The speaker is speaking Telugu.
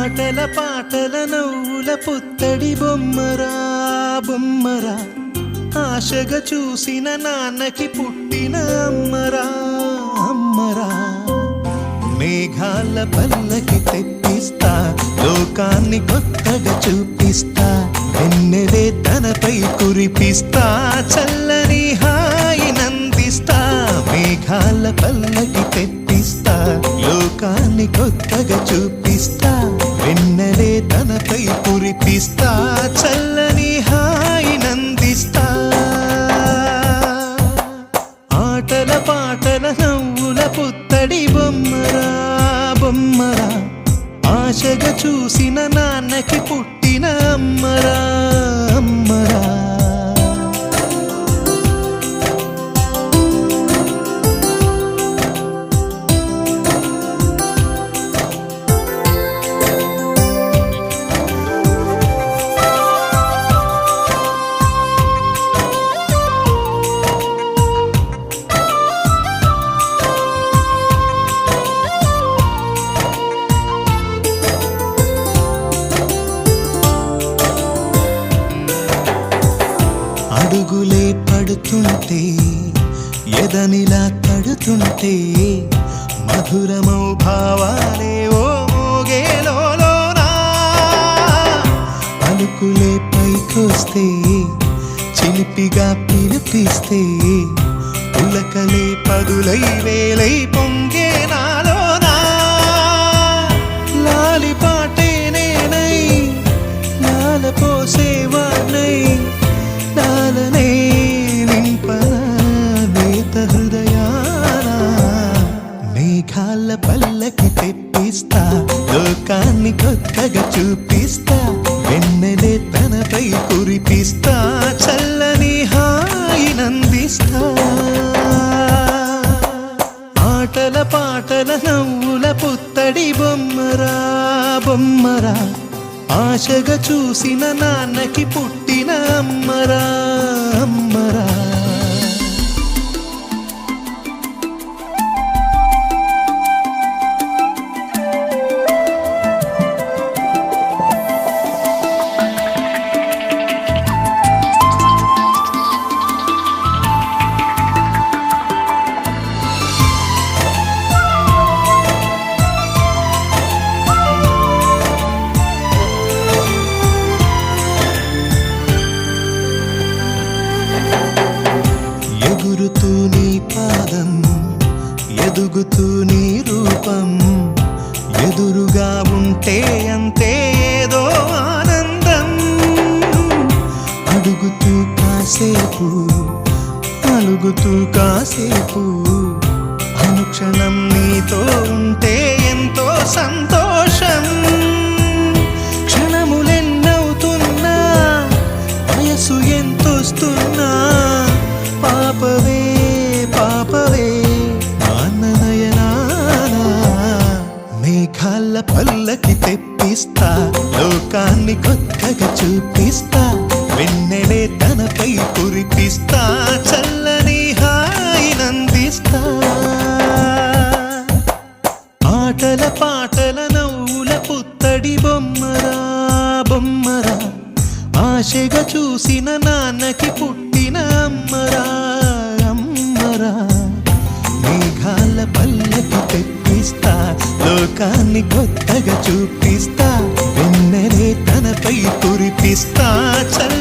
ఆటల పాటల నవ్వుల పుత్తడి బొమ్మరా బొమ్మరా, ఆశగా చూసిన నాన్నకి పుట్టిన అమ్మరా అమ్మరా. మేఘాల పల్లకి తెప్పిస్తా, లోకాన్ని కొత్తగా చూపిస్తా, వెన్నెలే తనపై కురిపిస్తా, చల్లని హాయి నందిస్తా. మేఘాల పల్లకి తెప్పిస్తా, లోకాన్ని కొత్తగా చూపిస్తా, వెన్నెలే తనపై కురిపిస్తా, చల్లని హాయి నందిస్తా. ఆటల పాటల నవ్వుల పుత్తడి బొమ్మరా బొమ్మరా, ఆశగా చూసిన నాన్నకి పుట్టిన అమ్మరా అమ్మరా. అడుగులే పడుతుంటే, ఎదనిలా తడుతుంటే, మధురమౌ భావాలే ఓ మోగేలోనా. పలుకులే పైకొస్తే, చిలిపిగా పిలిపిస్తే, పులకలే పదులై వేలై పొంగే నాలోనా. లాలి పాటే నేనై, లాల పోసేవాణ్ణై, లాలనే నింపనా నేత హృదయానా. మేఘాల పల్లకి తెప్పిస్తా, లోకాన్ని కొత్తగా చూపిస్తా, వెన్నెలే తనపై కురిపిస్తా, చల్లని హాయి నందిస్తా. ఆటల పాటల నవ్వుల పుత్తడి బొమ్మరా బొమ్మరా, ఆశగా చూసిన నాన్నకి పుట్టిన అమ్మరా అమ్మరా. ఎగురుతూ నీ పాదం, ఎదుగుతూ నీ రూపం, ఎదురుగా ఉంటే అంతే ఏదో ఆనందం. అడుగుతూ కాసేపు, అలుగుతూ కాసేపు, అనుక్షణం నీతో ఉంటే ఎంతో సంతోషం. క్షణములెన్నవుతున్నా, వయసు ఎంతొస్తున్నా, పాపవే పాపవే నాన్ననయనానా. మేఘాల పల్లకి తెప్పిస్తా, లోకాన్ని కొత్తగా చూపిస్తా, వెన్నెలే తనపై కురిపిస్తా, చల్లని హాయి నందిస్తా. ఆటల పాటల నవ్వుల పుత్తడి బొమ్మరా బొమ్మరా, ఆశగా చూసిన నాన్నకి పుట్టిన అమ్మరా అమ్మరా. మేఘాల పల్లకి తెప్పిస్తా, లోకాన్ని కొత్తగా చూపిస్తా, వెన్నెలే తనపై కురిపిస్తా, చల్ల